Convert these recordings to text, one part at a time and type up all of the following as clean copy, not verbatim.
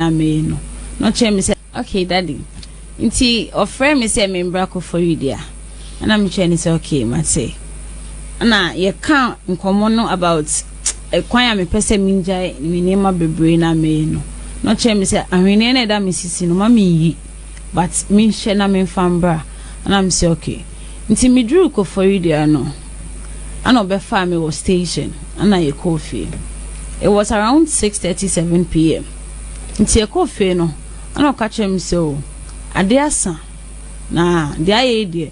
na me no no che me say okay daddy nti offer me say me brako for you dia and I'm che ni say okay ma say na ye kan nkomo no about kwan ya me pese minjai me nema bebre na me no che me say ahwene na da me sisi no ma me yi but me she na me fambra and I'm say okay nti me drew ko for you dia no ana obefa me was station ana ye coffee. It was around 6:37 p.m. Nti e coffee no ana ka chem so ade asa na de aye de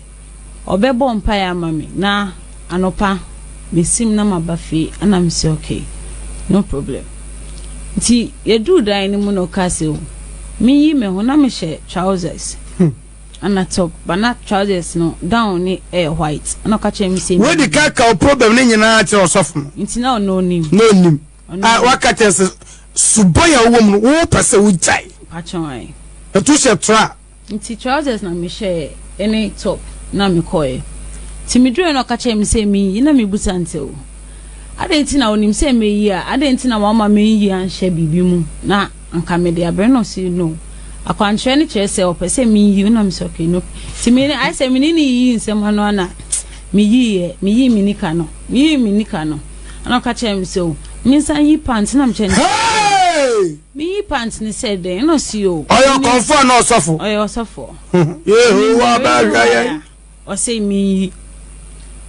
obebo mpa ya mami na anopa mesim na mabafi ana me say okay no problem. Nti ye do dan ni mu no ka se o me yi me ho na me she trousers ana top but not trousers no down ni white ana ka chem say we the ka problem ni nyina che osofu nti na no nim wakati suboya wo wo pese wo jai pachon etu she tra nti trousers na me share any top na me koe ti me dure no ka che me say me na me busante o ade nti na onim say me yi a ade nti na mama me yi an she bibi mu na anka me de abre no say no akwanche ni che say o pese me yi na me say okay no ti me I say me ni yi nsem hano na me yi me nika no ana ka che me say o minsan yi pants na mchen me yi pants ni said dey no see o oyo confirm no sofo wa ba ya o say me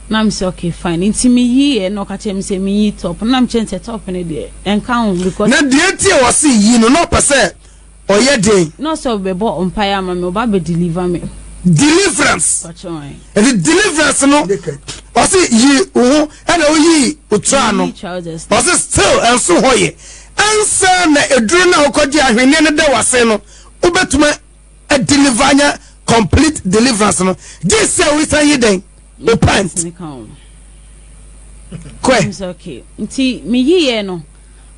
na me say okay fine nti me yi no ka chem say me yi top na mchen say top ne dey enka because na dey tie o say yi no pese oye dey no so be bo empire ma me o ba be deliver me deliverance and the deliverance no o say yi o and o yi utra no o say still and so hoye answer na eduru na okoji ahwene ne da wase no obetuma a deliveranya complete deliverance no this say we say den o pant kwe okay nti me yi no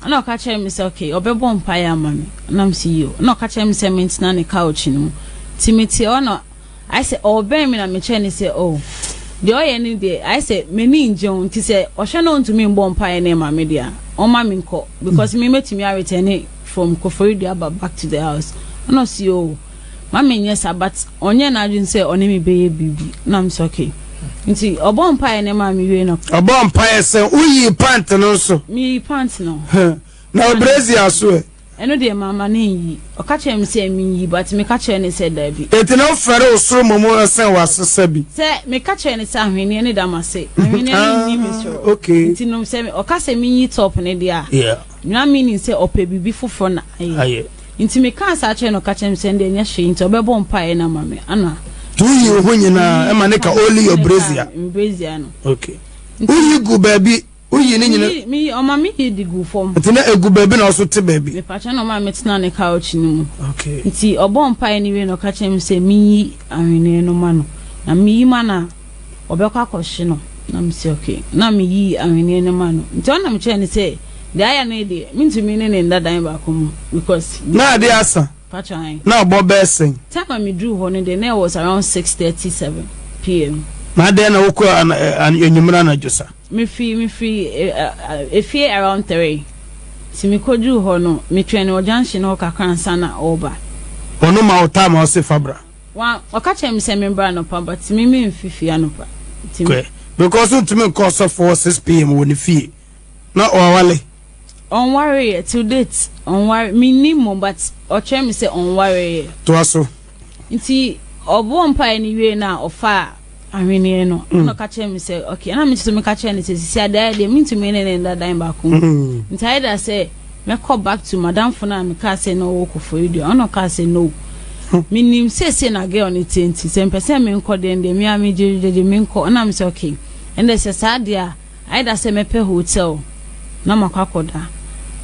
ana ka chere me say okay obebo empire ma me na m see you na ka chere me say me ntina ne couch no timiti ono I say oh ben me na me che ni say oh the oye ni dey I say me ni njeun ti say o hwe no ntumi mbo mpa na ma me dia o ma me nko because me metimi a return from Koforidia back to the house no see oh ma me nyesa but onye na adwin say oni me beye bibi na am say okay nti obo mpa na ma me we no obo mpa say uyi pant no so me pant no na obrezi aso eno de mama na yi o ka chere me say me yi but me ka chere ne say da bi eti no fere osoro momo sen wasesa bi say me ka chere ne say ahwene ne da ma say ahwene ni me so okay nti no say o ka say me yi top ne dia yeah na meaning say ope bibi foforo na aye nti me ka sa chere no ka chere me say de nya hwe nti obebo mpa na ma me ana tu yi ho nyina e ma ne ka only your brazia no okay uyi gu baby uyi ni nyina mi o ma mi di gu form nti na egu baby na so te baby me pa cha no ma metina ne couch ni mu okay nti obo mpa ni we no ka chere me say mi yi ahwene no ma no na mi yi ma na obekọ akohye no na me say okay na mi yi ahwene no ma no nti ona me chere ni say de aya na de mi ntumi ne ndadan ba ko mu because na de asa pachan na obo besen time me drew ho no de na was around 6:37 p.m. na de na woko enyumra na josa me free if around 3 si me ko drew ho no me twene o junction ho kakransa na oba ono ma ota ma o se fabra wa okache me se me bra no pa but me mfifi anopa okay because ultimate cost of 6 p.m. woni fie na o wale on worry to date on worry minimum but o chere me say on worry to aso nti obo mpa ni we na ofa ahwene no no ka chere me say okay na me to me ka chere ni say si ada de me to me ne ndadan ba ko nti I da say me call back to madam funa me ka say no wo ko for you ono ka say no minim say na girl ni tenti say person me nko de me a me jeje me nko na me say okay and they say sadia I da say me pe hotel na makwakoda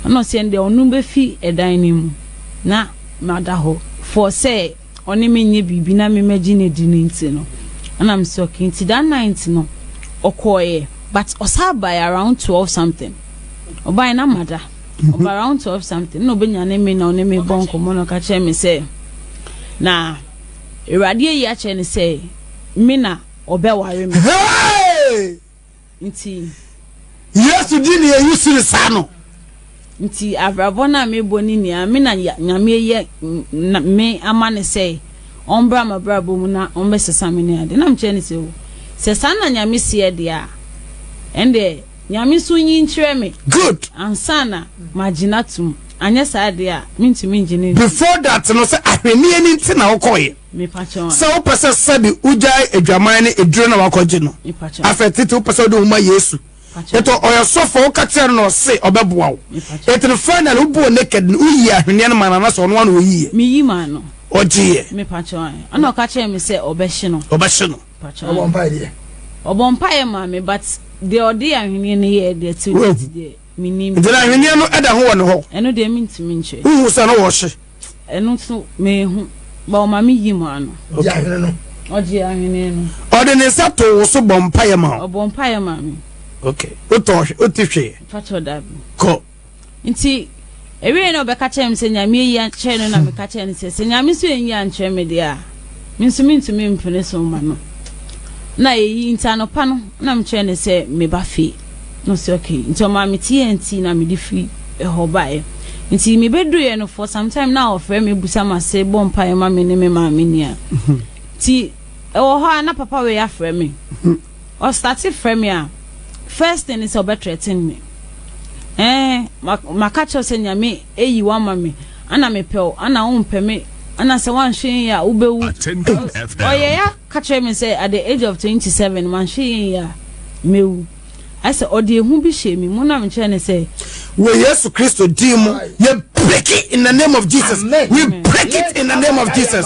no say nde onu be fi edan ni mu na madaho for say oni me nye bibi na me magine di nti no and I'm so okay nti that night no okoye but osaba around 12 something obai na mada around 12 something no benya na me na oni me bonko mo no ka che me say na erade ya che ne say me na obeware me hey nti yes dini e yusiri sano nti abrabo na me boni ni me na nyame ye me amane say ombra mabrabo mu na ombe sesame ne ade na mche ne se wo se sana nyame sie de a ende nyame so nyi nkyere me good ansana maginatum anya sa de a mintumi ngine before that no say ahwani ani nti na wokoye me pacho so wo pese sabi ujai adwaman ne eduro na wakoje no afetete wo pese do huma Yesu eto oyo sofo wo katere no se obeboa wo eto final wo bo naked no yi ahwani no manana so no no yi mi yi ma no ojiye me pacho ana ka kire me se obehye no pacho Obompaye ma me but the odi ahwani ne ye de ti de minim ndira ahwani no eda ho won ho eno de mintumi nche hu se no wo hye eno so me hu ba o ma mi yi ma no ya ahwani no oji ahwani no ode ne sa to so bompaye ma obompaye ma me okay otihwe pacho da ko nti ewe no be ka chem se nyame yi anche no na me ka chem se nyame so yi anche me de a mintumi mpene so ma no na yi intano pa no na mche ne se me ba fe no se okay nti o ma me TNT na me di free ho bae nti me bedu ye no for some time na ofre me busa ma se bompa ye ma me ne me ma me nia ti e wo ho na papa we afre me o start frame me a first thing is about threatening me makacho se nyame eyi wa ma me ana me pe ana wo mpe me ana se wan hwe ya ubewu oye ya kacho me say at the age of 27 man hwe ya mewu I said odi ehu bi hwe me mu na me kire ne say we Yesu Christo dimu you break it in the name of Jesus. Amen. We break it in the name of Jesus.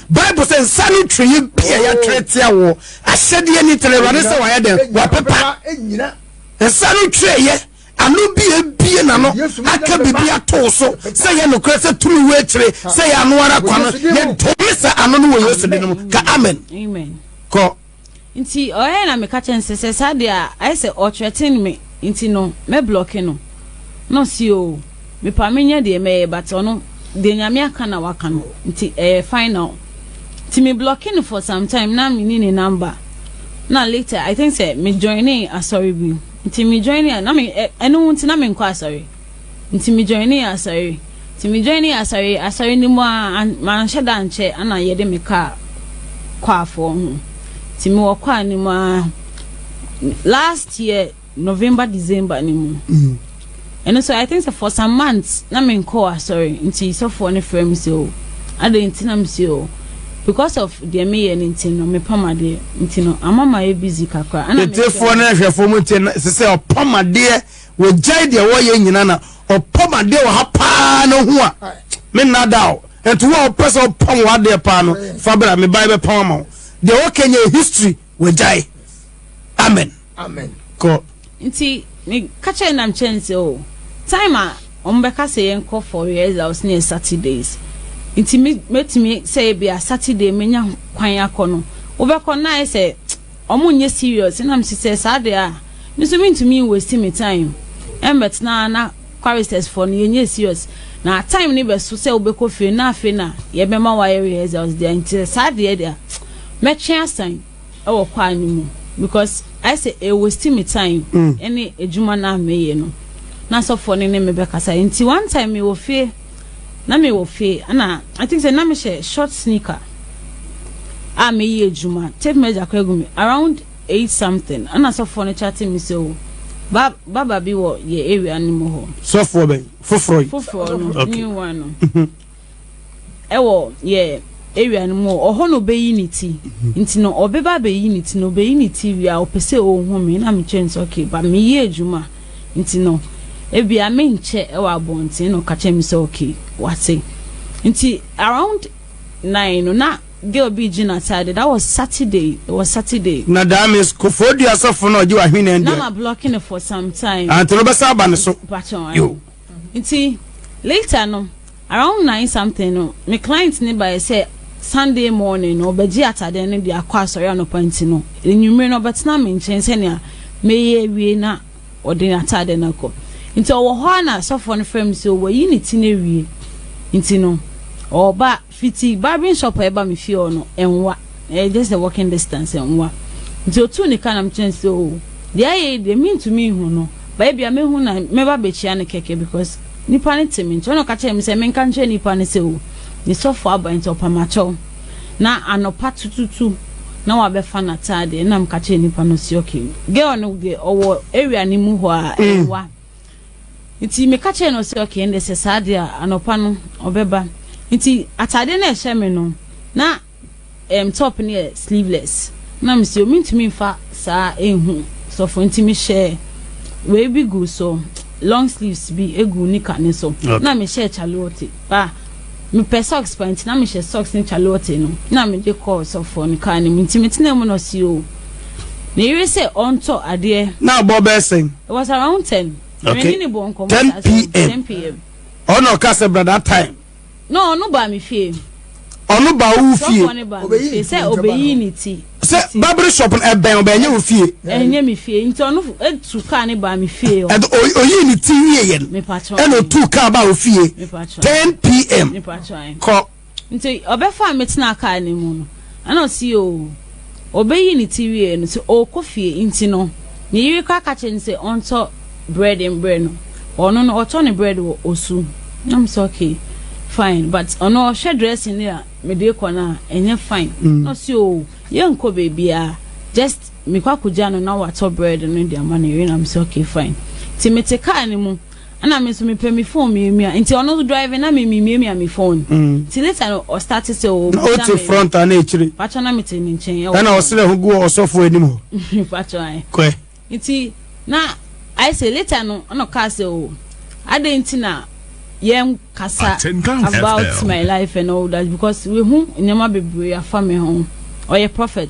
Bible says sanu tree bia ya tretia wo asede ani telewani se wa ya den wa papa sanu tree ye anu bia na no aka bibia to so say ye no kwese tumi we kire say ya no ara kwa no ye domisa anu no we Yesu dinum ka amen ko nti oye na me ka chense se sade a I say o threaten me nti no me block no si o me pa menye de me but ono de nyame aka na waka no nti final ti me blocking for some time na me ni number na later I think say me joining sorry bi nti me joining na me eno nti na me nkwa sorry nti me joining sorry ti me joining sorry ni mo man sheda nche ana ye de me ka kwa for ti me wo kwa ni mo last year November December ni mo and so I think so for some months na me nko sorry nti so for ne frame so ade nti na me so because of the me nti no me pamade nti no amama e busy kakra ana me tefo na hwefo mu nti se se opamade we jai de wo ye nyina na opamade wo ha pa no ho a me nadao enti wo opesa opam wo ade pa no fabra me bible pam ma de wo kenye history we jai amen ko nti me kache na mchense o time a ombeka say enko for years I was near Saturdays nti me say be a Saturday menya kwan akono obeko na say omunye serious na me say sade a me so me to me waste me time embet na choristers for nye serious na time ni be so say obeko fe na ye be ma wire years I was there nti sade there me chance o kwa ni mu because I say it waste me time any ejuma na meye no na so for ne me be kasa nti one time me wo fe ana I think say na me short sneaker me ye ejuma tape measure kwegu me around 8 something ana so for ne chatting me so baba bi wo ye area ni mo ho so for ben foforo no new one no ewo ye area no mo oho no be unity nti no obeba be unity no be unity wi a opese o hu me na me chance okay ba me ye ejuma nti no ebia me nche e wa bonti no ka chem say okay wate nti around 9 no na girl be gina Saturday that was Saturday it was Saturday na damis ko fodi asafo no ji wa hwene ndia na blocking for some time anto no be sa ba ne so yo nti later no around 9 something no me client ne by say Sunday morning no beji atade ne dia kwa sorry no point no enyumre no betina me nchen se ne me ye wie na ode atade na ko nti owo ho na so for no frame so we unity na wie nti no oba fiti barbering shop eba me fie no enwa just a walking distance enwa nti otu ni kana mchen so dia ye de mean to me hu no ba bia me hu na me ba be chia ne keke because nipa ne temi nti ono ka che me se me nka nche nipa ne se o ni sofo aban to pamacho na anopa tututu na wa be fa na tade na mka che nipa no si okay girl no de owo area ni mu ho a ewa nti me ka che no si okay ende se sade a anopa no obeba nti atade na ehye me no na top ni sleeveless na me si o mintimi fa sa ehu so for ntimi share we be good so long sleeves be egu nika ne so na me share chalote ba me pe socks pant na me share socks ni chalote no na me de call so for nika ne ntimi tena mu no si o na you say on to ade na bo be sen it was around 10 okay 10 p.m. oh no case brother time no ba me fie onu ba wo fie say obeyi ni ti se barber shop e ben obenye wo fie enye me fie nti onu etu ka ne ba me fie oyi ni ti wie ye me patro e no tu ka ba wo fie 10 p.m. me patro ko nti obefa metina ka ne mu no ana si o obeyi ni ti wie no so o ko fie nti no ni yiri ka ka chen se onto bread and bread no onu no oto ne bread wo osu I'm so okay fine but ono she dressing there me dey kona enye fine no si o ye nko baby a just me kwa kuja no na wato bread no dia man you I'm so okay fine ti me te car ni mu ana me so me pe me phone me nti ono driving na me phone ti later no o start to say o to front and echiri pacho na me te ni nchen ya na o sele hu go osofo anim ho pacho ai kwe nti na I say later no ono car say o ade nti na yem kasa about my life and all that because we who nyama bebre afa me ho or your prophet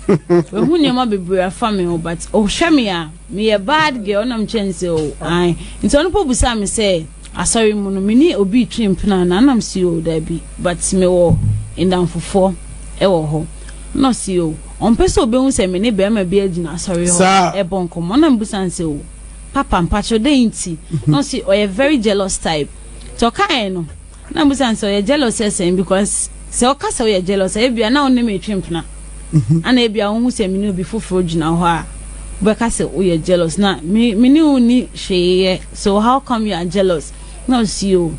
we who nyama bebre afa me ho but oh hwe a me a bad girl nam chance o ai nti ono po busa me say asori mu no me ni obi trimp na nam si o da bi but me wo indam fofo e wo ho no si o on peso be hu say me ni be ma bi agina asori ho e bon komo nam busa say o papa mpacho de nti no si o a very jealous type to kai no na musan so you jealous sen because se o kasa you jealous e bia na on me twempna ana e bia hu se me no bi foforo gina ho a be kasa o you jealous na me ni uni hweye so how come you are jealous no see you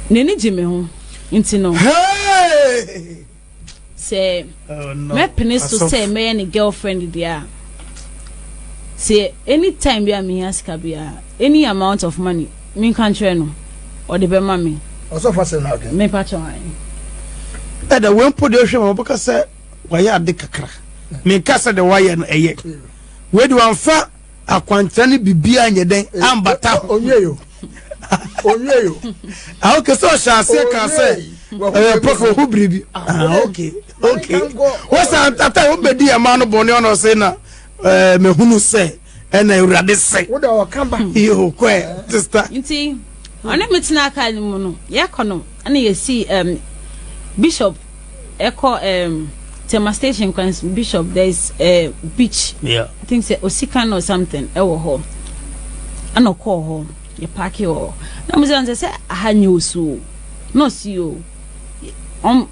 neni jime ho nti no hey say me penis to say me any girlfriend dia say anytime bia me ask bia any amount of money me country no or the be mami also for say na okay me patron e da wen po de hwe mo boka se waya ade kakra me kasa de waya no eye we do anfa akwantra ne bibia anye den ambata onyeyo ah okay so chance ka se prof who bribi okay what's ata o bedi ama no bone ono se na me hunu se ena urade se wo da wakamba yo kwe sister nti ona metina aka ni mu no yakono ana yesi bishop eko tema station kwans bishop there is a beach I think say Osikan or something ewo ho ana call ho ye park ho na mo say ahanyosu no see you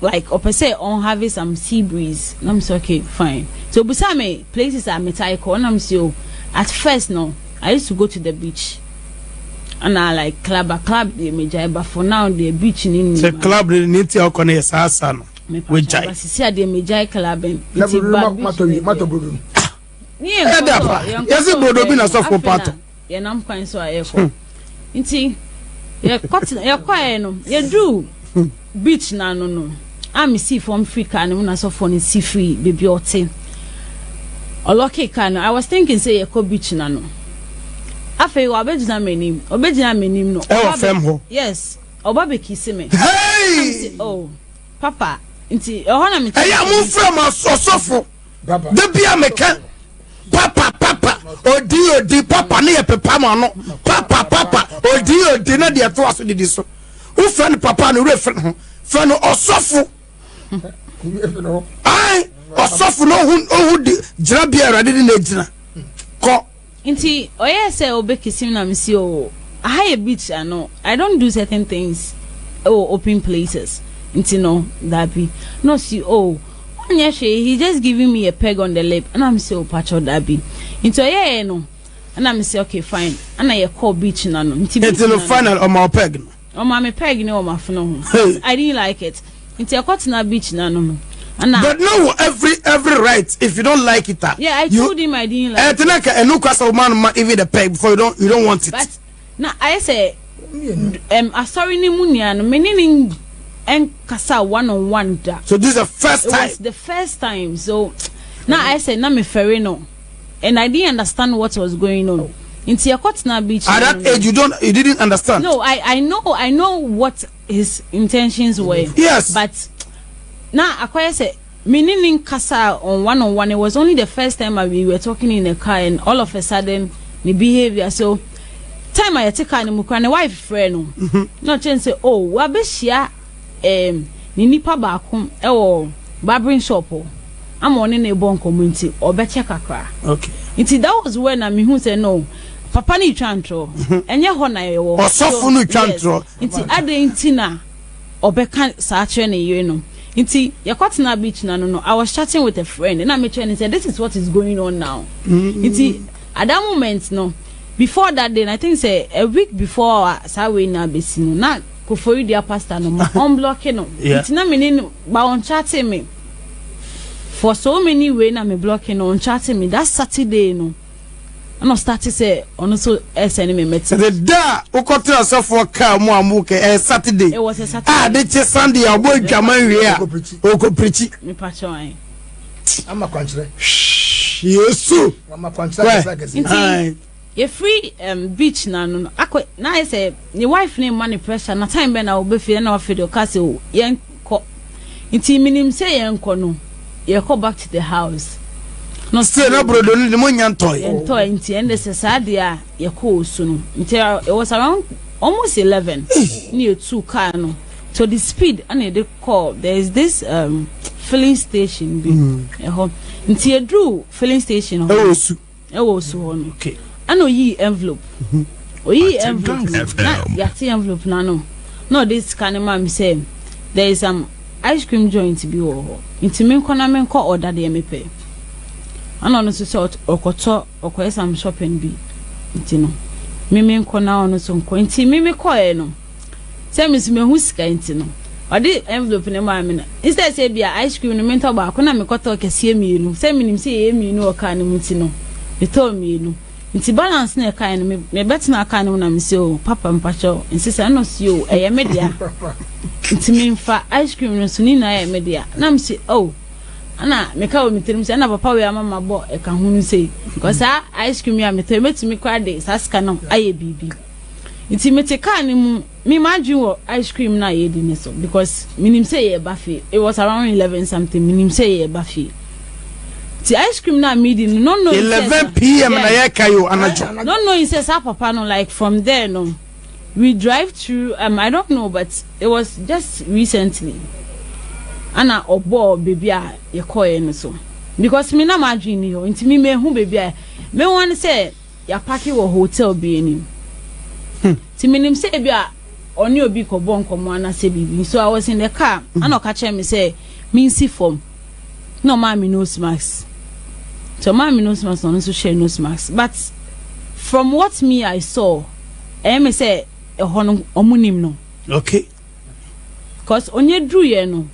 like opposite on having some sea breeze I'm so okay fine so busame places are metaiko and I'm so at first no I used to go to the beach and I like club the major but for now the beach in the club ni ti okone yesasa no we jai see the major club in matobodu ni yes bodo bi na so for pato ye nam kwan so ayeko nti ye kwa no ye do beach na no am see from Africa and na so for see free baby ote oloke kan I was thinking say ye ko beach na no afei wa obejina menim no e wa fem ho yes oba be kisi me hey oh papa nti e ho na me e ya mo frem asosofo baba de bia meka papa odi papa ne ye pepa ma no papa odi na de to aso didi so u friend papa no re friend osofo ai osofo no hu di gira bia rade de na gina ko nti oye say obekisim na msi o high beach ano I don't do certain things open places nti no that be no see he just giving me a peg on the lip and I'm so patch that be nti oye no and I'm say okay fine and I call beach na no it's the final on my peg on my peg no my phone I didn't like it into a cotton beach na no and but no every right if you don't like it yeah I told him I didn't like it and no cause of man even the peg before you don't want it but now I say sorry ni munia no meaning and kasa one-on-one da. So this is the first time. It was the first time. So now I said na me ferry no. And I didn't understand what was going on. In Tiakotna Beach. At that age you didn't understand. No, I know what his intentions were. Yes. But now I say meaning kasa on one-on-one, it was only the first time we were talking in a car and all of a sudden the behavior so time I take an mukra wife friend no change say oh wa be shia ni nipa ba kom e wo barbering shop am on na ebon community obe check akra okay it that was when I hu say no papa ni twantro enye ho na ye wo osofu no twantro nti ade nti na obe kan sa kire na ye no nti yakotena beach na no I was chatting with a friend and I met her and said this is what is going on now nti at that moment no before that day I think say a week before sawe na besino na ko for you their pastor no unblocking no it's na meaning ba on chatting me for so many way na me blocking on chatting me that Saturday no and I started say on so send me met the da ukotra yourself for car mo amuke Saturday it was a Saturday they Sunday abo dwaman we a oko preach me patcho ai am akwanchire yesu am akwanchire say ye free beach na no akọ na I say your wife name money pressure na time be na obefie na ofede o ka say o yen ko nti minim say yen ko no ye go back to the house no say na brodo ni mo nyantoy nti and this sad ya ye ko osu no nti it was around almost 11 near 2 car no so the speed and they call there is this filling station be nti e drew filling station osu no okay ano yi envelope oyi envelope na yati envelope na no this kind man say there is some ice cream joint bi wo nti me nko order de me pay ano no so okoto okoye some shopping bi nti no me nko na ono so nko nti me ko e no say me so me hu sika nti no odi envelope ne ma me na instead say bia ice cream no me nto ba ko na me koto kese mienu say me nim say e mienu o ka ne muti no me to mienu nti balance na kai no me betina aka no na me say o papa mpacho nsi say no see o eye media nti me mfa ice cream no so ni na eye media na me say oh ana me ka o mitirim say na papa we amama bo e ka hu say because ice cream ya me to metumi kwa de saska no aye bibi nti me te ka ni mu me madwin wo ice cream na ye di ne so because minim say ye bafi it was around 11 something minim say ye bafi the ice cream na midi no 11 p.m. na ye kayo anajo no he says papa no like from there no we drive through I don't know but it was just recently ana obo baby a ye koye no so because me na madwin ni ho nti me hu baby a me won say ya party wo hotel bi ani ti minim say bi a oni obi ko bon komo ana say bibi so I was in the car ana ka che me say me see form no mommy nose mask so mommy nose mask no so share nose mask but from what me I saw me say e hono omunim no okay because onye dru ye no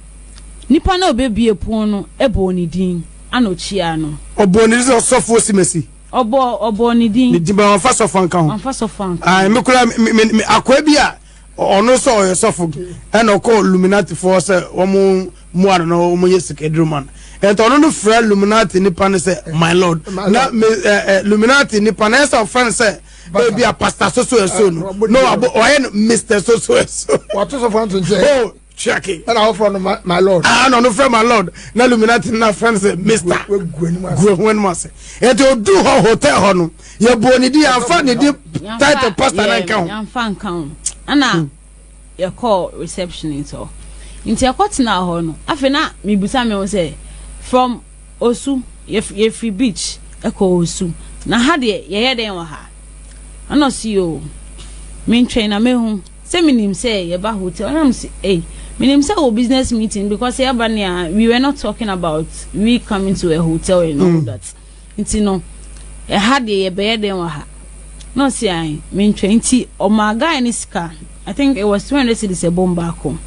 nipa na obebie pon no ebo ni din ana chia no obo ni so sofo simesi obo ni din ni diba on fa sofo nka ho on fa sofo nka ah me kula akwa bia ono so o sofo and ko illuminati for say omo mu ano no omo yesikadru man and ono no fra illuminati ni pan say my lord na illuminati ni pan say friend say baby a pastor so no o Mr. so what so for to say oh check it and I from my lord no from my lord na illuminati na friend say Mr. Gwen mas and to do hotel ho no ye boni di amfa ni di title pastor na kan amfa kan ana ye call reception so nti akotena ho no afi na me busa me say from osu ye free beach eko osu na ha de ye den wa ha ana see o me train na me hu say minim say ye ba hotel na me say minim say o business meeting because we were not talking about we coming to a hotel and all that nti no e ha de ye be den wa ha no see I mean 20 or my guy in his car. I think it was 200 cities a bomb back home.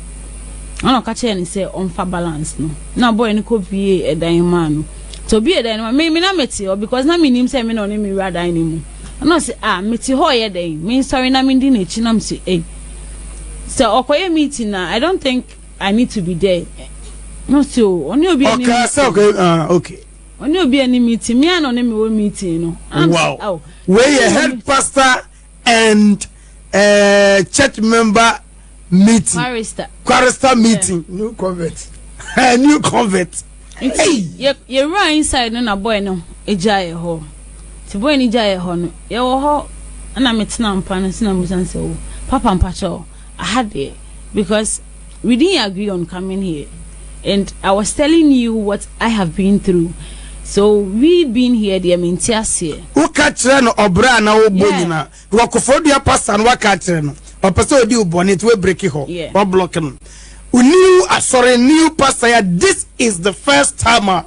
I don't catch any say on for balance no. Now boy any could be a dying man. To be a dying man, maybe not met you because not mean him say me no name me rather anymore. I not say meet you hoye day. Me sorry na me dinner chinam say eh. So okoye meeting now. I don't think I need to be there. No so only be any okay. Only be any meeting. Me and only me meeting no. Wow. Where your head pastor and church member meeting. Chorister meeting. Yeah. New convert. New convert. Hey, you run inside no na boy no. Ejaye ho. Ti boy ni jaye ho no. Ye wo ho na metina mpa no sina musan say o. Papa mpacho. I had it because we didn't agree on coming here. And I was telling you what I have been through. So we been here the mentias here. Who catch no obra na wo bonina. Wakofo dia pastor no catch no. Opese odi ubonit we break it ho. Or block no. New new pastor. This is the first time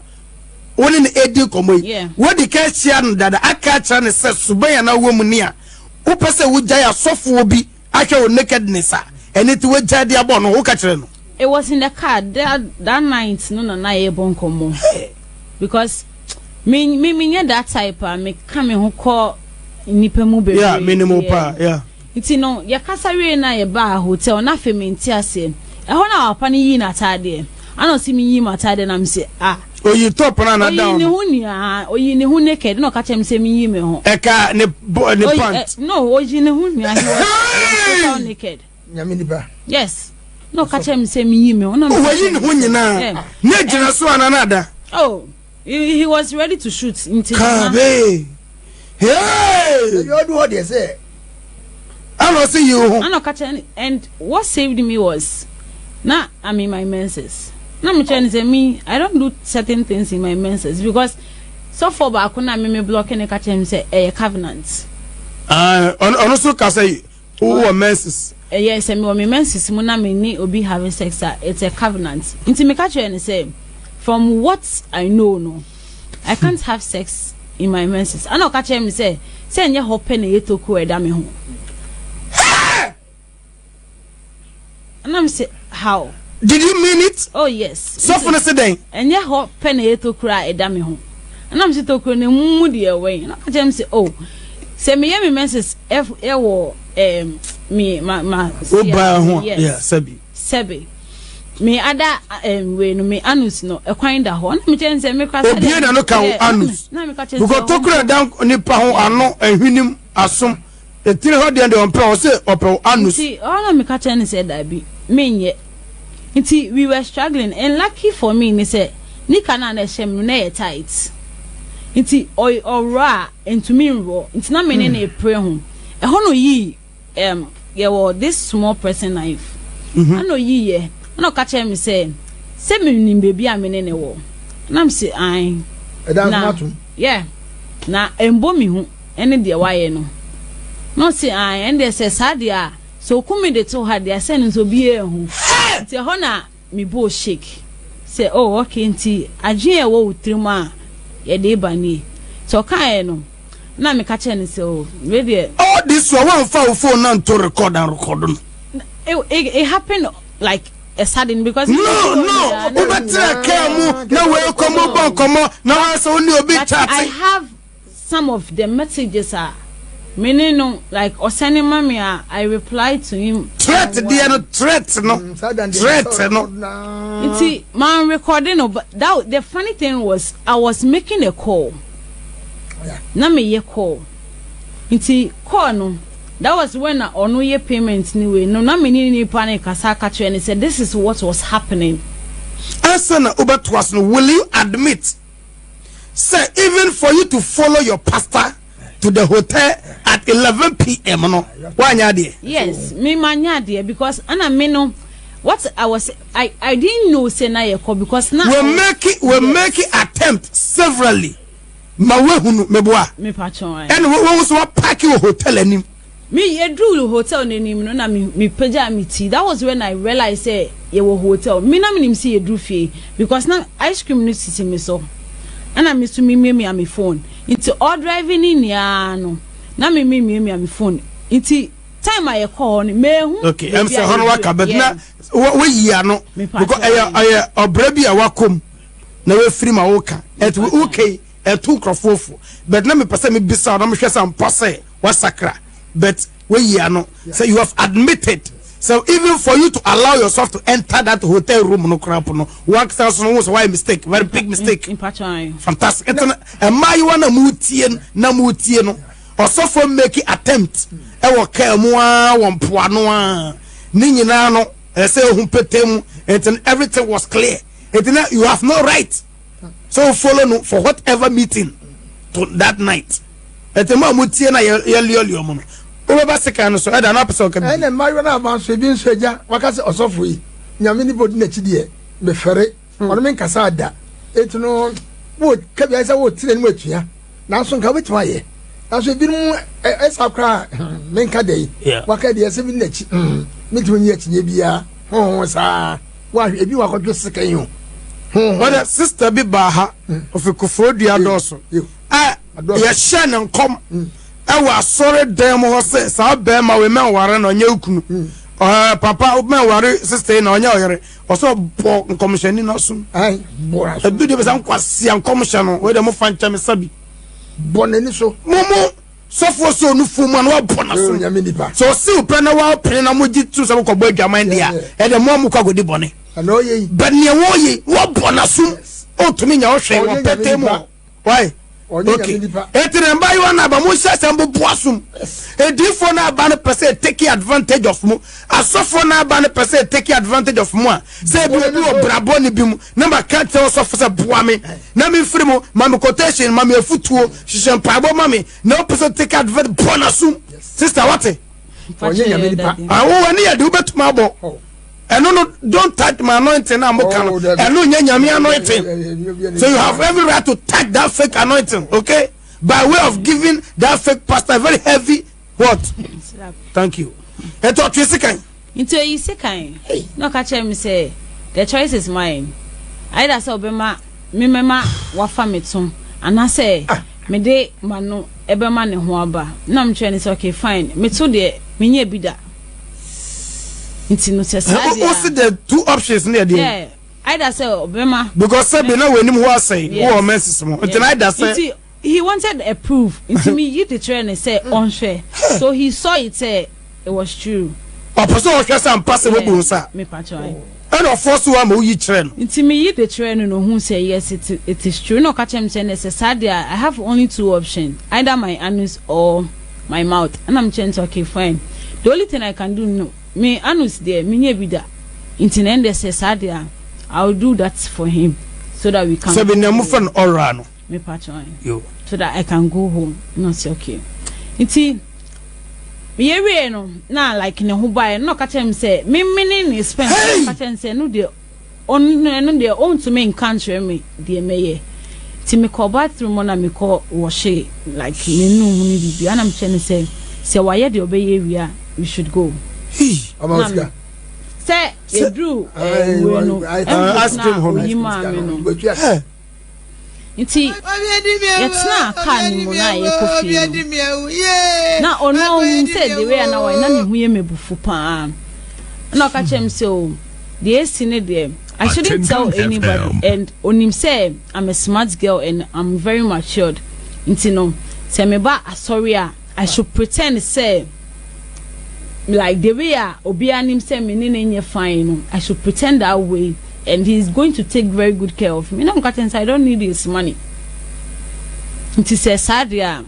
one in edu komo. What the catch no that I catch no say subaya na wo munia. Opese wo jaya sofo obi ake wo nakedness and it we jade abon no who catch no. It was in the car that night no na ebon komo. Because me that type me come who call nipa mu be minimum pa it's no ya kasare na ye ba hotel na fe me ntiase e ho na apa ni yi na tade I don't see me yi ma tade na me say you top na down ni hu ni oyi ni hu naked no ka chem say me yi me ho e ka ne pant no oyi ni hu ni he was naked nyame ni ba yes no ka chem say me yi me ho no oyi ni hu nyina na gina so ananada he was ready to shoot into Kabe. Hey! You do what they say. I don't see you. I don't catch any. And what saved me was, now I'm in my menses. Now I'm trying to say me, I don't do certain things in my menses because so far back when I'm blocking a catch him say a covenant. Also can say who menses. Yes, I mean menses. Muna me need obi having sex. It's a covenant. Into me catch and say. From what I know, I can't have sex in my menses. I know catch him say nye hope na yetoku eda me ho. And I'm say how? Did you mean it? Oh yes. So for the day. Nye hope na yetoku eda me ho. And I'm say toku ne mu de away. And catch him say say me menses wo me ma yeah sebi. Me ada we no me anus no e kwan da ho na me chen se me kwasa obi na no ka anus because tokura down nipa ho ano ehwinim asom e tire ho de on pe o se ope anus see all na me ka chen se da bi me nye nti we were struggling and lucky for me me say ni kana na shem na e tight nti ora into me ro nti na me na e pray ho e ho no yi ye this small person knife ano yi ye no catch him say me nim baby amene ne wo na me say ai yeah na embo mi hu ene de waye no say ai and they say sadia so kumi de to had they say so bi ehu ti ho na me bo shake say oh okay nti agye e wo utrima ye de bani so kai no na me catch him say oh really oh this one phone now to record no it happened like a sudden because no I have some of the messages meaning no like or sending mommy I replied to him threat no it's man recording no but that the funny thing was I was making a call na me ye call it's call no. That was when on your payment anyway. No, na many ni panic kasaka and he said this is what was happening. Answer will you admit? Say even for you to follow your pastor to the hotel at 11 p.m. no? Why nyadi? Yes, me manyadi because ana me no what I didn't know say na yeko because now we make attempt severally. Ma we hunu meboa. Me patron. And we also pack your hotel anim. Me ye drew hotel nenim no na me pagya me tea. That was when I realized say ye wo hotel. Me na me nim see ye drew fie because now ice cream no sisi me so. And I miss me am phone. Into all driving in ya no. na me phone inti time I call ni mehu okay am say hono waka but na we yi ano because aya obrabi a wakom na we free ma woka et we okay etu krofofo but na me pese me bisa na me hwese am pose wasakra but we yi ano so you have admitted. So even for you to allow yourself to enter that hotel room no crap no work sounds no was why mistake very big mistake fantastic and my you wanna na mutie no also for making attempt e wo ka mu a won poa no a ni nyina no say hu petem and everything was clear you have no right so follow no for whatever meeting to that night ma mutie na ye mo no Over second, so I don't know. And then my one so being soja, Wakasa or Software, Yamini Body Nechi, the ferry, or men Casada. It's no wood, Cabasa would tell with ya. Now some come with my Now so been as I cry, Menka day, Wakadia 7 Nechi, between yet Yabia, oh, sir. Why, if you are just second you. But sister be Baha of a Kufodia Dosso. Ah, yes, Shannon come. I was sorry, damn, was say, Bema, we men were on you. Papa, man, worry, sister, on your also bought commissioning us soon. I do the some quasi commission where the more fine time is sabi. Boneniso, Momo, so for so no fuman, so still Penawa, Penamuji to some cowboy Jamandia, and the Momuka with the bonnet. I know ye, but near Woye, what bonasum? Oh, to me, your shame, why? Okay. Eti mba you na ba mo sha mbo boasum. Edi for na ba na person take advantage of mo. Asofo na ba na person take advantage of mo. Say bi obrabo ni bi mu. Na ba ka tell sofo say boa me. Na me free mo, ma me quotation, ma me afutuo, hihye mpaabo ma me. Na person take advantage bonasum. Sister what? Onye nya me nipa. Awo wani ya de ubetuma abo. No, don't touch my anointing. I'm anointing. So you have every right to touch that fake anointing, okay? By way of giving that fake pastor a very heavy what? Thank you. And to you second. Into you second. No catch me say the choice is mine. I that's obema me mema wafa metum. And I say me de manu ebema ne ho aba. Na me try say okay fine. Me to de me nye bida. What's the two options near there? Yeah, either say Obama because Sabi now when him was saying, oh, messes more. He wanted a proof. Into me, you the train and say unfair. So he saw it say it was true. A person was just impossible, sir. Me patron. And of course, one who you train. Into me, you the train no who say yes, it is true. No catch him saying necessary. I have only two options: either my anus or my mouth. And I'm saying okay, fine. The only thing I can do no. Me anus there, me nye bida. Intinende says Sadia, I'll do that for him so that we can. So we never find Orano. Me patron. You. So that I can go home. No, say okay. Inti. Me no na like ne ho buy no catch him say me ni spend catch him say no de on no de own to me in country me de me ti me call bathroom na me call wash like me no mu ni bibi ana me chen say why de obey area we should go. Say Drew ask him home. Inti yetna kan mu na ye kofi na ono say the way na why na me hu ye mebufu pa na ka chem say o the esine there I shouldn't tell anybody and onim say I'm a smart girl and I'm very matured. Inti no say me ba sorry I should pretend say like the way Obianim say me nene fine, I should pretend that way, and he's going to take very good care of me. I don't need his money. It is a sad yeah.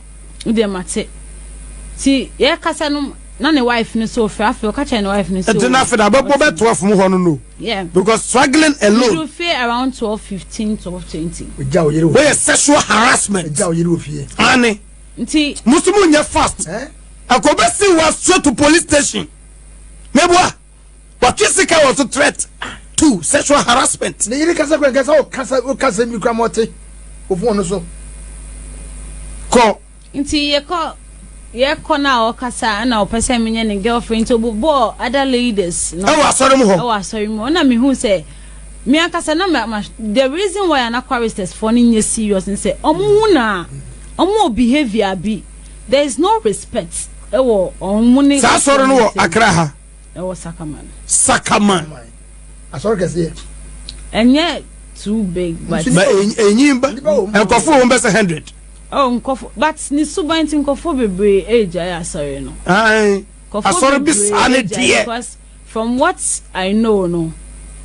Mate. See, yeah, Casanum, none wife no so far, for catch and wife no so. It's enough for about 12 no. Yeah, because struggling alone. You fear around 12, 15, 12, 20. Where sexual harassment. Annie. See, Muslimu fast. Akobesi was straight to police station. Mebwa. But Jessica was a threat to sexual harassment. The yiri kasa mi kramote. Ofu no so. Ko. Nti ye ko na o kasa na o pese menye ne girlfriend to bo other ladies. No. I was sorry mo. I was sorry mo. Na me hu say me akasa na the reason why an aquarist is for ni serious and say omo behavior be there is no respect. Ewo onmuni. Sa sorry no Accra ha. Ewo Sakaman. Sakaman. Asoro kese. Enye too big, but enyimba enkofo won be 100. Oh, nkofo, but ni suban tin nkofo bebre age I sorry no. Ai. Asoro bi sane die. Because from what I know no,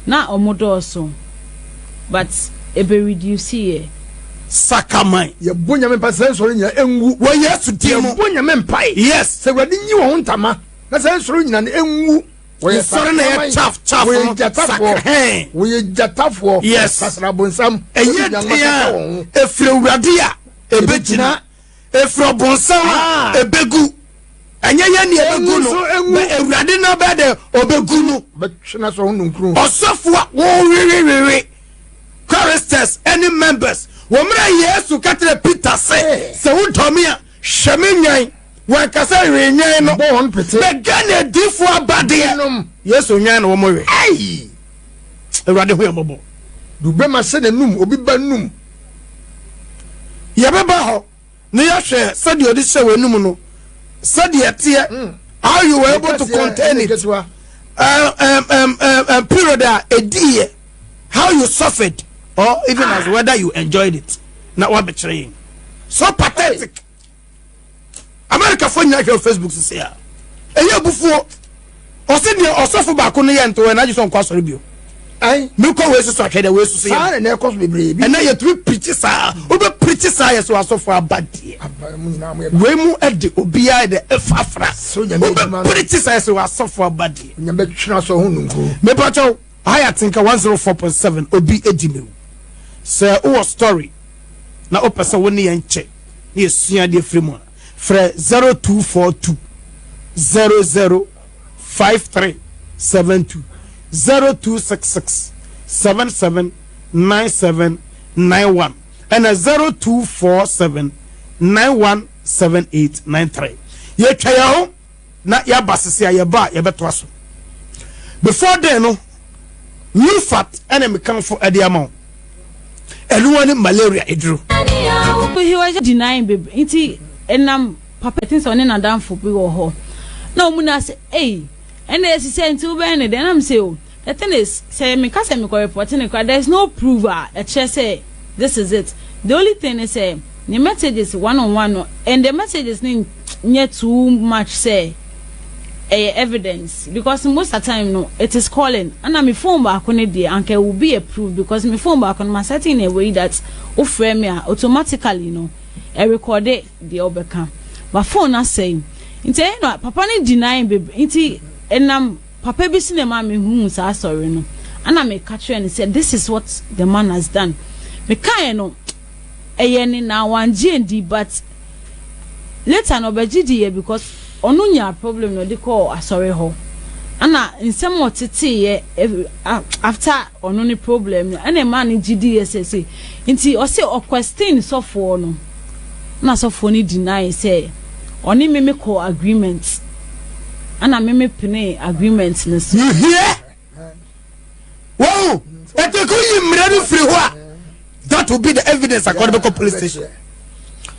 na omodo so. But ebe reduce here. Sakaman. Ye bonya me pasa soro nya enwu. Wo yesu die mo. Bonya me mpai. Yes. Se wadi nyi wo ntama. Na se soro nya na enwu. We soro na ye chaf. We jatafo. Yes. Kasra bonsam. Enye tia. Efre urade a ebegina. Efre bonsam ebegu. Enye ye ni ebegu no. Be urade na be de obegu no. Be na so hunu nkru. Osofo a wo wi. Choristers, any members. Womra Yesu katre Peter say wo domi a hwemenyan wa kasa renyan no bon pete be gane difo abade Yesu nyan no mo we ai Ewrade ho yambo du be ma se num obi ba num ye be ba ho ne ya hwe sade odi hwe wenum no sade etie how you were able to contain it period edie how you suffered or even as whether you enjoyed it. Not what betraying. So pathetic. America phone your Facebook to say. E ye bufo. O se de o sofo ba ko ne ye nto na just on kwasori bio. Ai, me ko we so ahwe de we so say. Sa na e koso bebre bi. E na ye to preach sa. O be preach sa ye so asofo abade. We mu e de obia de efafra. O be preach sa ye so asofo abade. Nya be twena so hunu nko. Me pacho I think 104.7 obi edime. Say o story na o pesa woni ye nche na esua de fremu frɛ 0242 005372 0266 779791 and 0247 917893 ye twa ho na ya basese ya ba ye beto aso before then no new fat enemy come for ediamount. Everyone in malaria edru. He was denying baby. Inti enam papa things on na dan for bi wo ho. Na omuna say, "Hey, and they say until ben then I'm say, oh, the thing is, say me ka say me ko reporting it. There's no proof a say this is it. The only thing is say the messages one on one and the messages need too much say evidence because most of the time no it is calling and my phone back on it and will be approved because my phone back on my setting in a way that frame me automatically I record it the overcome but phone not saying into no papa ni denying baby into and papa be cinema me who sorry no and I may catch you and said this is what the man has done me kind no now one G&D but later no be GD because onunya problem no dey call asori ho ana nsem otete ye after onuni problem ana man GDSS nti o say o question sofo no na sofo ni deny say oni me call agreement ana me pene agreement no so you hear wow eteko yimre free ho that will be the evidence according to police station.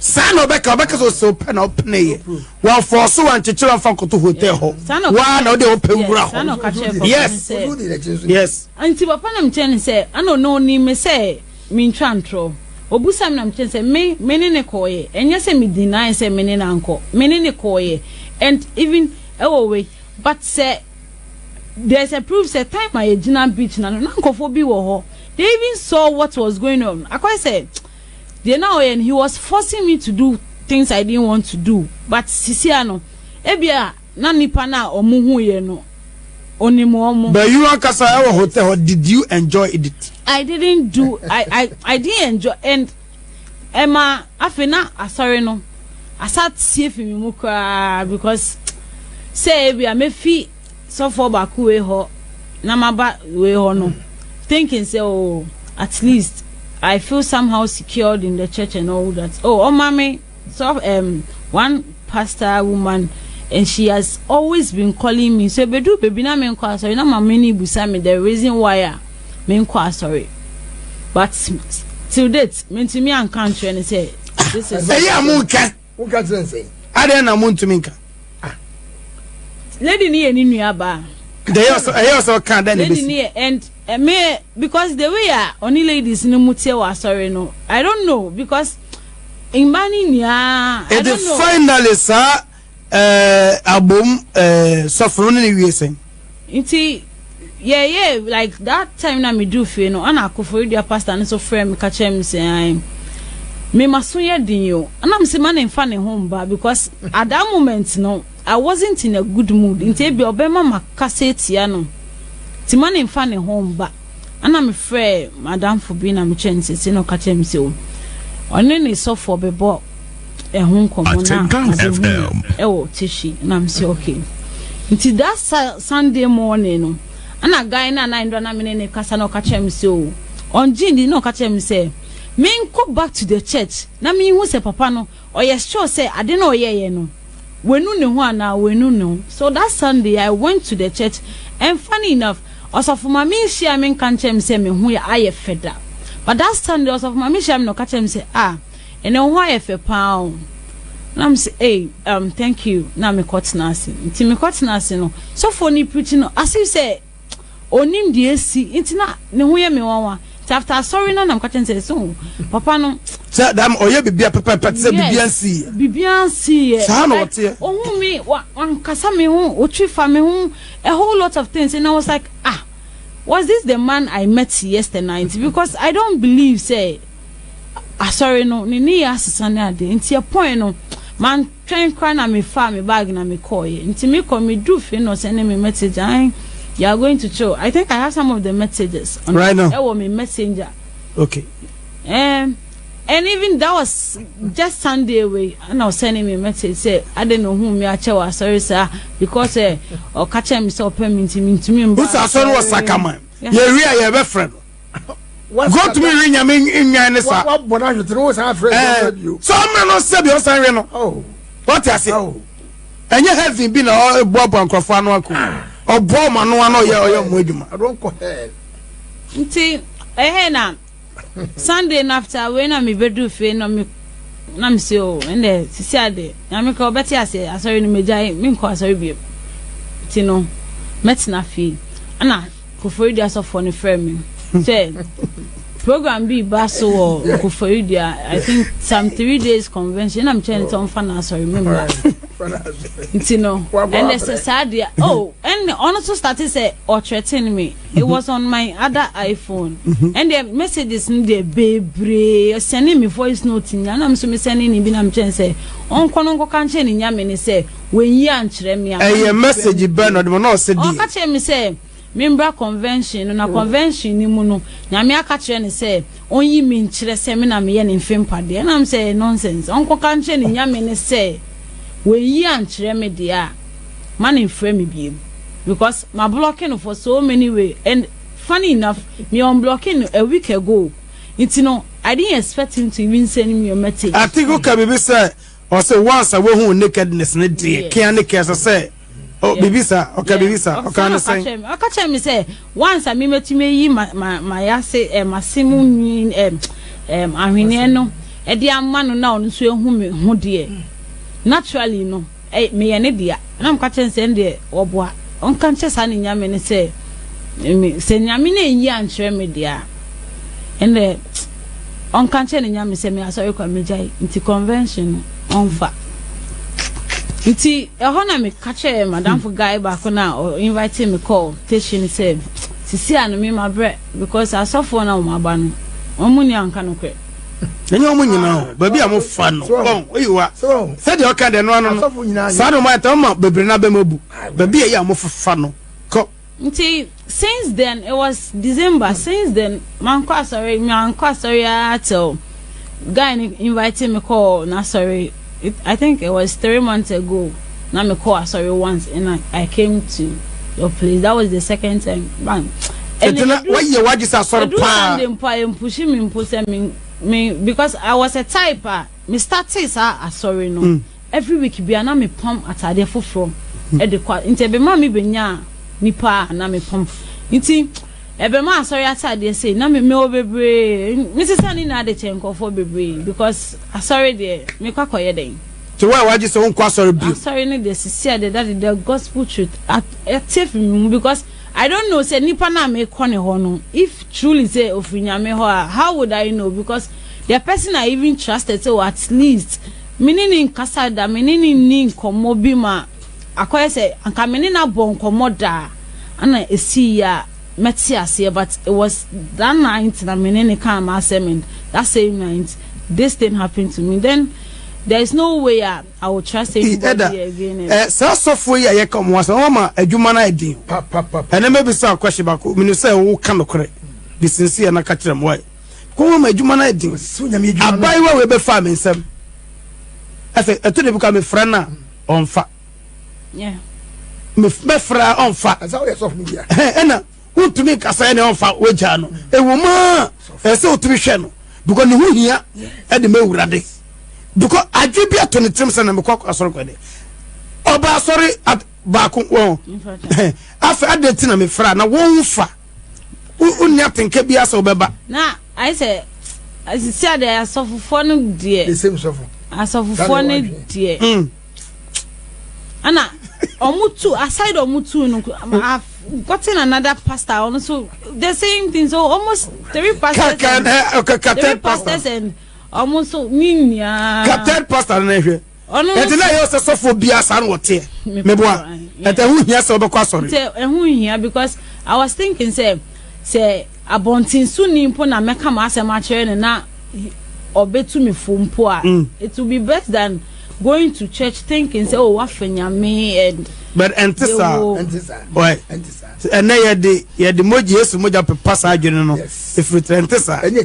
San Obeka so pen up nay. One for so and chichira fan to hotel ho. One of the open ground. Yes. Yes. Anti papa nam chen say, I don't know ni me say me trantro. Obusam nam chen say me ne koye. And yes me deny say me ne anko. Me ne koye. And even way but say there's a proof say time my Gina beach na nanko for bi wo ho. They even saw what was going on. I quite said they now and he was forcing me to do things I didn't want to do. But Sisiano, ebia na nipa na omuhu ye no. Onimo. But you and Kasa hotel, did you enjoy it? I didn't do. I didn't enjoy. And Emma, afena sorry no. I sat safe in Mukra because say ebia me fi so for baku we ho na maba we ho no. Thinking say oh at least I feel somehow secured in the church and all that. Oh, mommy, so one pastor woman, and she has always been calling me. So, baby, na me sorry, na my mini busami the reason why me sorry. But till date, me to me and country and say this is. Hey, I'm okay. ade na muntuminka lady ni eni nuaba they also can then lady ni and me because the way only ladies no mutie wa sorry no I don't know because in money nia I don't know finally sir album suffer ni wiesen nti yeah like that time na me do fe no ana akofori dia pastor no so frame me ka chem say me maso ye din yo ana me say man en fa ne home ba because at that moment no I wasn't in a good mood nti be obema makase ya no ti man en fa ne home ba ana me frɛ madam for being am chance say no ka chem say o one ne so for be bo ehun komo na tishi na me say okay nti that Sunday morning no ana guy na 9 na me ne kasa no ka chem say o on jindi no ka chem say me go back to the church na me hu say papa no o yes sure say ade na o ye no wenu ne ho ana wenu no so that Sunday I went to the church and funny enough also for my me share me kan chem say me hu ya aye feda but that Sunday also for my me share me no ka chem say ene ho aye fe pa na me say hey thank you na me kotna ase nti me kotna ase no so for ni preaching no as you say onim de esi nti na ne ho ye me wanwa after sorry no nam catching say so papa no say dam oye bibia papa say bibiansi sa no wote ohun mi wan kasa me hu otwifa me hu a whole lot of things and I was like was this the man I met yesterday night because I don't believe say sorry no ni asesa na ade nti a point no man train cry na me fa me bag na me call ye nti me come me do fe no send me message you are going to show. I think I have some of the messages on right now. My messenger. Okay. And even that was just Sunday way, and I was sending me a message say I don't know whom you are. Sorry, sir, because or catch him so permit to me. Who's our son was Sakaman? You really have a friend. Go to me ring your in your sir. What bonus to know our friend you? So I'm not said your son. Oh, what I say? Oh, and you have been a Bob and Crofano. Oh, boy, man, no, I don't go ahead. See, na Sunday after when I'm bedu fe no me na me say oh and there sisi ade na me ko beti ase asori no mejai me ko asori bi ti no metina fi ana ko for dia so for ne frame me say program bi baso ko for dia I think some 3 days convention I'm trying to on fan sorry remember you know and it's a sad and honestly started say or threatening me it was on my other iPhone and the messages in the baby sending me voice note and I'm so me sending in I'm trying say on kono kan che ni nyame ni say when yi ankyere me a message Bernard no say di ka che me say member convention na convention ni mu no nyame aka kire ni say on yi me nkyere say me na me ye ni mfempade and I'm say nonsense on kan che ni nyame ni say when you answer me there, man in frame me because my blocking for so many way and funny enough, me unblocking a week ago. It's I didn't expect him to even send me a message. I think okay, baby sir, or say once I won't nakedness in the can't say. Oh, baby sir, okay, baby sir, okay, I catch him say once I met me my assay my simun Ariniano, a dear man now so who dear. Naturally no me ene dia na mka say ndie oboa on kan che sa ne nyame ne say me se nyame na enyi ankyere me dia ende on kan che ne nyame say me asori kwa me jai nti convention on fa nti ho na me ka che madam for guy back na invite me call station say sisi anu me ma bre because asofo na o ma ba no omuni anka no kwe enyo mu nyina baby am fa no oyiwa said you can no no sanu ma ta ma bebre na be mabu baby e am fa no ko nti since then it was December since then man kwa sorry till guy invited me call na sorry I think it was 3 months ago na me call sorry once and I came to your place that was the second time bang and why you what is sorry pa push me because I was a typer me started sorry no every week be na me pom atade foforo e de kwa nti be ma me benya nipa na me pom nti e be ma sorry atade say na me obebre me sisa ni na de chenko for bebre because sorry there me kwakoye den to why waji say won kwa sorry bi sorry no dey see that the gospel truth at me because I don't know say nipa na me kone ho no if truly say ofinyame ho how would I know because the person I even trusted so at least menini nkasa da menini ni nkomo bi ma akoye say anka menina bon nkomo da ana esi ya metiase but it was that night na menini come assessment that same night this thing happened to me then there is no way I will trust anybody again. So for you, I come once. Mama, a human idea. And maybe some question about me. Say, who can correct? Be sincere and catch them. Why? Come on, human idea. I buy where we be farming some. I say, I told you become a friend now on fat. Yeah. Me friend on fat. That's how you're soft media. And who to make a sign on fat? Wejano. A woman. So to be channel because who here at the mill ready. Because I give you 23% and I'm sorry. Oba sorry at Baku. After I did tina me fra na won fa. Nothing can be as obeba. Now I say they are so funny dear. The same suffer. As of funny dear. Anna Omutu aside Omutu I've gotten another pastor also the same thing so almost 3 pastors and almost so ninya Captain pastor na hwe enti na yo se sofo bia san wote meboa enti hu hia se obekwa sorry hu hia because I was thinking say abontin su ni mpo na meka ma asem a chere na obetu me fompo a it will be better than going to church thinking say oh wafanyame and but entisa why and na ye de moji yesu moja pepasa adwene no if it entisa ene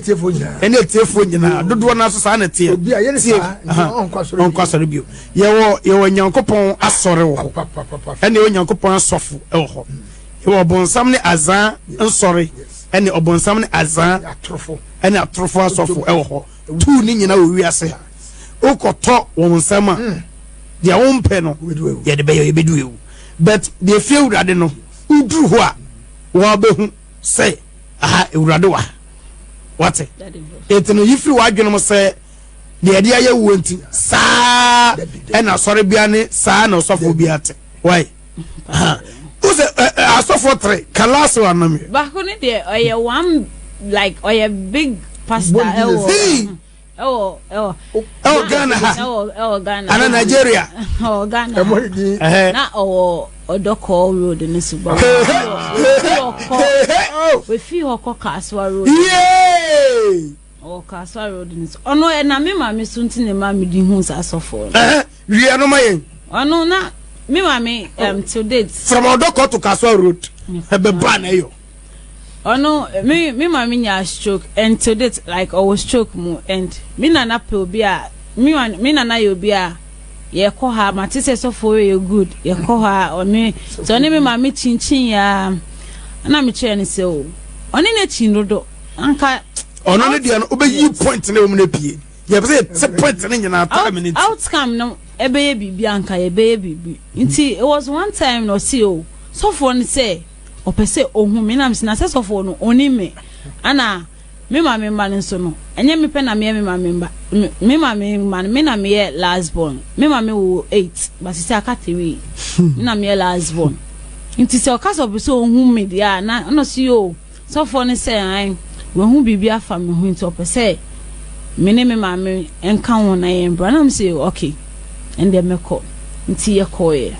tiefo nyina dodo na so sa na tie obi a ye sa onkwasori bio ye wo nyankopon asore wo ene wo nyankopon asofo e wo ho ye wo bonsam ne azan nsore ene obonsam ne azan atrofo ene atrofo asofo e wo ho tu ni nyina wo wiase ukoto wo nsama dia wo mpe no ye de be ye bedu ewu but the few rade no udru ho a wo behu say aha ewurade wa what it no yifri wa adwene mo say de ade aye wo nti saa na sori bia ne saa na osofo bia te why who's asofo 3 kalaso anami ba ko ne de oye one like oye big pastor Ghana Ghana and Nigeria Ghana na odoko road in Suba we feel Kaswa road Kaswa road in ono na me ma me sunti ne ma me di hu sa sofo we are no my ono na me ma me till date from odoko to Kaswa road e be ban eyo no, me mama nya stroke and to that like I was stroke mu and me nana pe obi a me nana ye obi a ye ko ha matise so for you good ye ko ha oni so ni me mama chinchin ya na me che ni se o oni na chin dodo anka ono ne dia no obeyi point na wo na pie ye be say point na nyina ta minute outcome no ebe ye bibi anka ye be ye bibi nti it was one time no see o so for ni say opese ohun me na msina se sofo no oni me ana me ma me mba nso no enye me pe na me ma me mba me ma me man me na me last born me ma me wo 8 but se akatewi me na me last born nti se okaso be so ohun me dia na no si o sofo ne se an we hu bibia fa me hu nti opese me ne me ma me enka won na ye mbra na me say okay and then me call nti ye call ye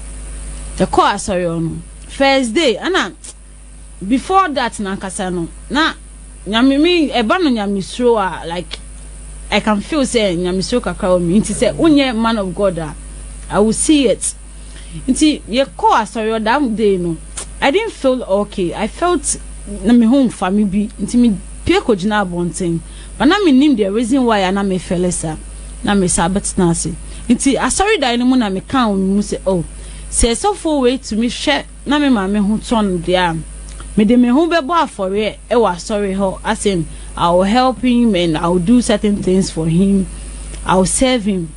the call sorry on first day ana before that na kasa no na nyamimi eba no nyamisro a like I can feel say nyamisro kakra o mi nti say unye man of God I will see it nti ye call asori that day no I didn't feel okay I felt na me home family bi nti me pie ko gina abonten but na me nim the reason why na me felesa na me sabet na se nti asori da ni mu na me kan mu say oh say so for way to me share na me ma me hu ton dia me de me hu bebo afore e wa sorry ho as in I will help him and I will do certain things for him I will serve him.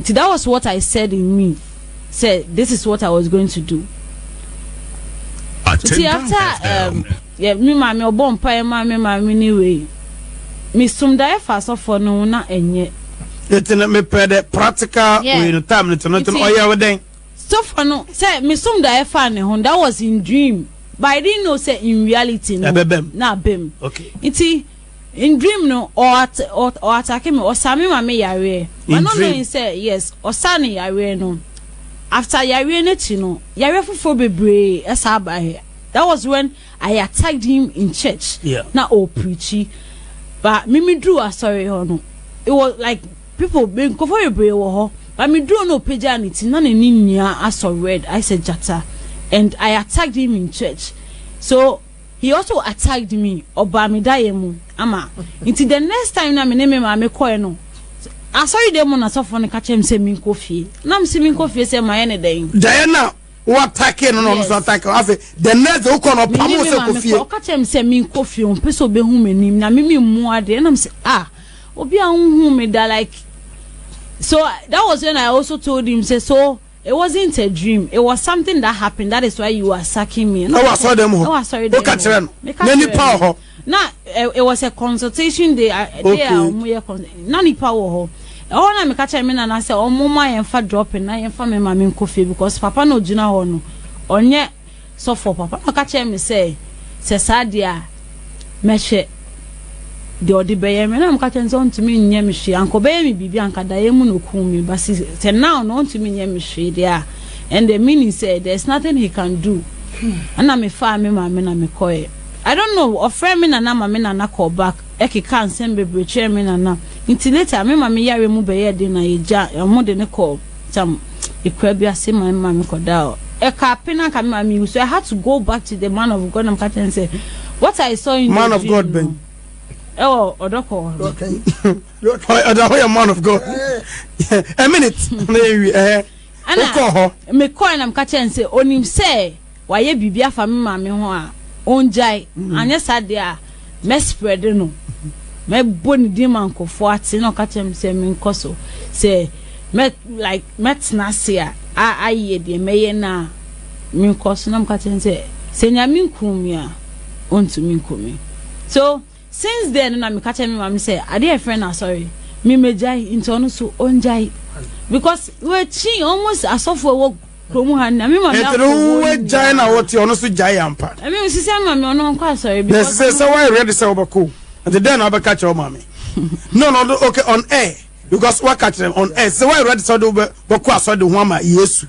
See, that was what I said in me. Said this is what I was going to do. See, after yeah, me mama obon pa ma me anyway. Me sum da e fa so for no na enye. It's me the practical way no time to not oya wedding. So for no say me some da fan that was in dream. But I didn't know say in reality no. Na bem. Okay. Iti in dream no or attack me or sami mama yare. But no knowing say yes or sani yare no. After yare net no yare for bebre esa ba here. That was when I attacked him in church. Yeah. Na preachy. But me drew a sorry no. It was like people being go for bebre wo. But me drew no pajanity none ni I saw red. I said jata. And I attacked him in church. So he also attacked me. Obamidayemu. Ama. Until the next time na me name ma me call no. I saw you them on a sofa and catch him say me coffee. Na me say me coffee say my anything. Diana, what attacking no so attack. The next who come up pamo say coffee. I catch him say me coffee on peso be hu me nim na me mu ade. And I'm say obi a hu me da like. So that was when I also told him say so. It wasn't a dream. It was something that happened. That is why you are sacking me. No, I saw them. Oh, I saw them. Many power. Nah, it was a consultation. They are nani power. Oh, na me catch me na say, oh, mama yenfa dropping na yenfa me mama coffee because papa no jina ho no. Onye so for papa. No catch me say sadia meche. The odi beye me na mka chense on to me nyem hwe anko beye me bibi anka da yemu no ku me but say now no on to me nyem hwe there and the meaning said there's nothing he can do and me fa me ma me na me koye I don't know or friend me na na ma me na call back e ke kan sem bebre che me na na until later me ma me yare mu beye de na eja mo de ne call tam ikwa bia se ma me ko da e ka pena ka me ma me so I had to go back to the man of God and catch and say what I saw in man of God ben. Oh, Odoko. Okay. You're a man of God. A minute. Me call and I'm catching and say, on him say, why ye bibia for me, mammy, on jai, and yes, I dear, me spread no. Me bony demon ko for no catch him say, me coso, say, met like met nasia, I ye de me na, me coso, no catching say, Yamin kumia, on to me kumi. So, since then, na me catch me mama say, "I dear friend, sorry, me jai into ono so onjai because we chi almost as of work promo han na me mama we jai na what ono so jai ampa." I mean, we say mama ono kwa sorry because say why ready say obako and then I be catch your mommy. No, okay on air because what catch them on air. So why ready so do bako aso de ho ama Yesu.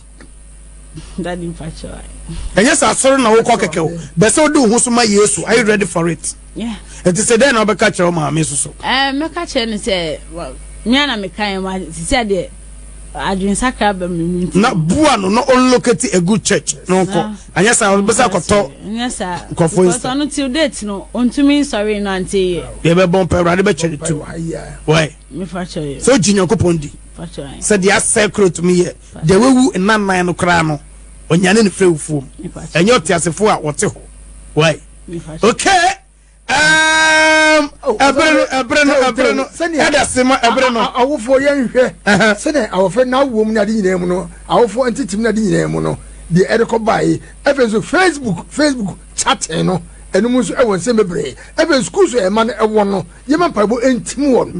That in fact. And yes, I saw na wo kokeke. Be so do ho so ma Yesu. Are you ready for it? Yeah. It is then I be catch your mommy so. Me catch and say, well, me na me kan ma say de adwin sakra ba me. Na bua no unlocate a good church. No ko. And yes, I will be say koto. Yes sir. Because until date no ontumi sorry no ante. Ye be bon pe rade be chere tu. Why? Me facho ye. So jinyo ko pondi. Facho. Said the secret to me here. The wewu nan no kra no. Onyane ne frewufu. Enyo tiasefo a wote ho. Why? Okay. Ebreno. Ada sema ebreno. Awofo yen hwe. Sene awofo na wom na de nyinam no. Awofo antitim na de nyinam no. De edeko bai. Efenso Facebook chatting no. Enum so ewon se mebre. Even school so e ma no ewo no. Yema pabo entim won.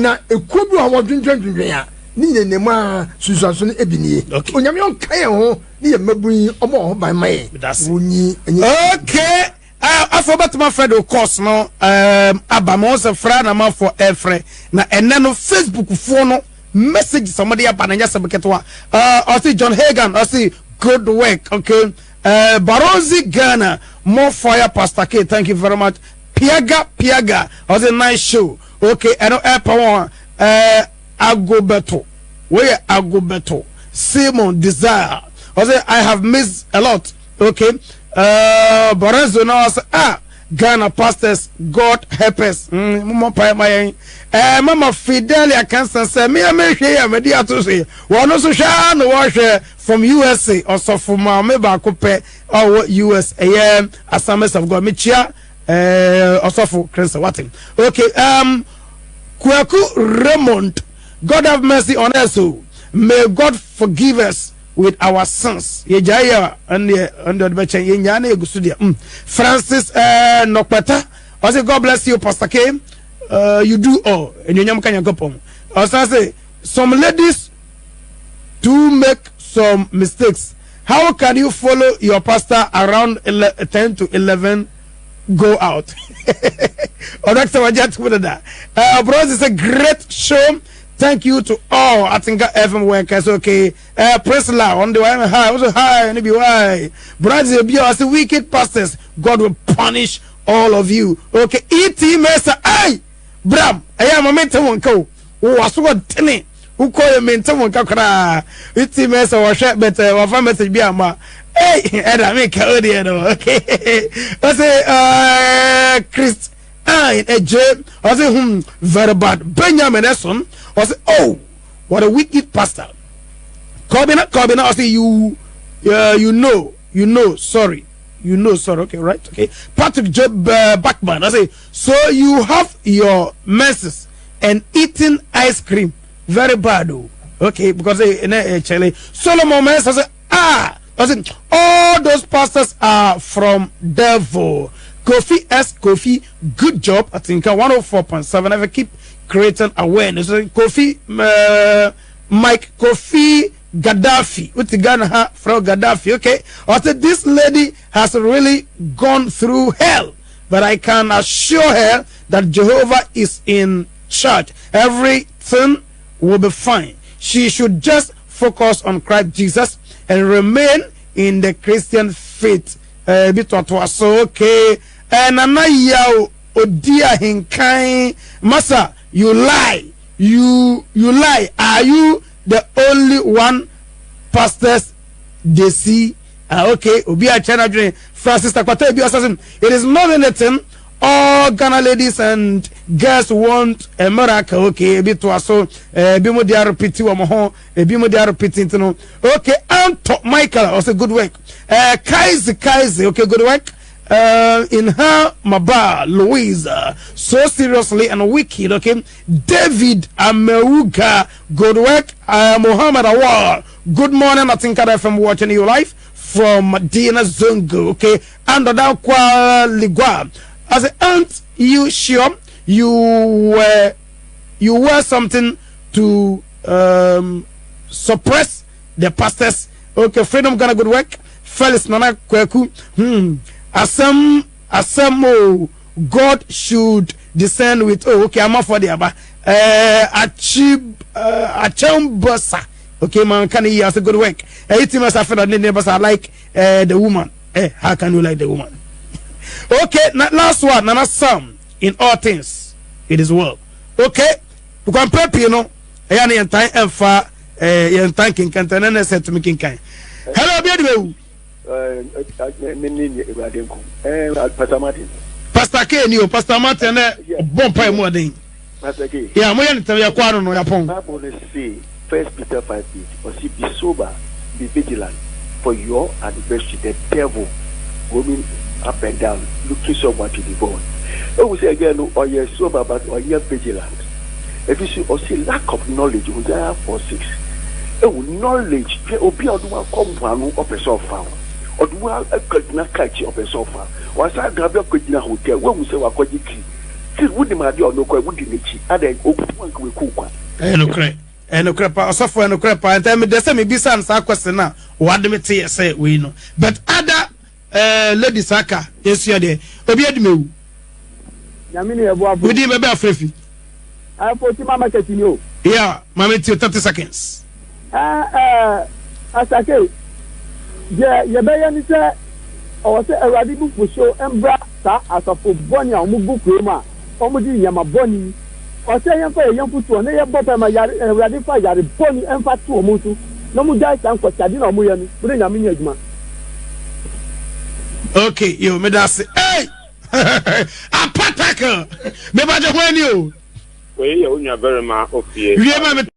Na ekuo bi ho dwendwendwen a. Ni nyinam a susuaso no ebinie. Onyame on kan ho. Ni ye mabun omo ho ban mai. Wonyi. Okay. I forgot my friend of course no abamos a friend na for every na enano Facebook phone message somebody up and just beketwa I see John Hagan I see good work okay Barozi Ghana more fire Pastor K thank you very much Piaga was a nice show okay and power Agobeto where Agobeto Simon Desire I have missed a lot okay Borenzo now say Ghana pastors God help us mama Fidelia Cancer say me here me dia to say one also share no wash from USA also from me ba ko pe US Assemblies of God me chia also for Christ what okay Kwaku Raymond God have mercy on us may God forgive us with our sons ye jaya and the bechen ye nyane egusudia Francis Nokpeta I say God bless you Pastor K you do all and you nyam kanya gopom I say some ladies do make some mistakes. How can you follow your pastor around 10 to 11 go out? Or that's what bros, it's a great show. Thank you to all I think FM workers. Okay, Priscilla on the way high, also high, and be why Brazil be as the wicked pastors. God will punish all of you. Okay, E.T. Mesa, hey, Bram, I am a mental one co. Oh, I saw tenny. Who call you mental one kakra? E.T. Mesa was shot better. Or family be a ma. Hey, and I make a okay. I say, Chris. A J, I say, very bad. Benjamin Esson, I say, oh, what a wicked pastor. Corbina, I say, you know, sorry. Okay, right? Okay. Patrick J. Backman, I say, so you have your messes and eating ice cream. Very bad, though. Okay, because actually, Solomon Mess, I say, I say, all those pastors are from devil. Kofi, good job. I think 104.7. I keep creating awareness. Kofi, Mike Kofi Gaddafi. With the Ghana from Gaddafi. Okay. I said this lady has really gone through hell, but I can assure her that Jehovah is in charge. Everything will be fine. She should just focus on Christ Jesus and remain in the Christian faith. So okay. And anaya odia hinkai masa, you lie. You lie. Are you the only one pastors they see? Okay, Obia China Francis Takwata be assassin. It is not anything. All Ghana ladies and girls want a miracle. Okay, be to so be mo dia repeat wa mo ho, be mo dia repeat no. Okay, Anto Michael also good work. Kaiser, okay, good work. In her Maba Louisa, so seriously and wicked. Okay, David Ameuga, good work. Muhammad Awar, good morning. I think I'm watching you live from Dina Zungu. Okay, and Kwa Ligua. As an aunt, you sure you were something to suppress the pastors? Okay, Freedom Ghana, good work. Felix Nana Kweku. Asamo, God should descend with, oh, okay, I'm off for the Abba. Achambasa. Okay, man, can he has a good work? It's I feel that the neighbors are like the woman. How can you like the woman? Okay, last one, Nana Sam. In all things, it is well. Okay, you can prep, you know. I am time and far, thanking Cantanana said to me, King. Hello, beautiful. Pastor K, you Pastor Martin, Bompa more than Pastor K. Yeah, I'm going to tell you, First Peter 5:8, or see, be sober, be vigilant, for your adversary, the devil, roaming up and down, looking someone to devour. I will say again, or you're sober, but or you're vigilant. If you see, or see lack of knowledge, you will 4:6. Knowledge, will be out one come of a sofa. Or do I could not catch of a sofa? Was I grab your could not hotel? When we say what could you keep? Still wouldn't my dear no quite wouldn't it? And then open one cook. And crepa, software and crepa, and tell me the same be some question now. What do we say we know? But other Lady Saka, yes, you're there. Obiad me. We did a bell free. I put Mama Catino. Yeah, Mamma, 30 seconds. Asake. Yeah, you better say, or say a radical for show and bra, as a for Bonnie or Mubu Kroma, or Mudi Yama Bonnie, or say young for a young put on a bottom, a radical yard, Bonnie and Fat to a Mutu. No more dice and for Sadina Muyan, bring a minute. Okay, you made us say, hey, a pataker, maybe I just when you. Well, you're very much of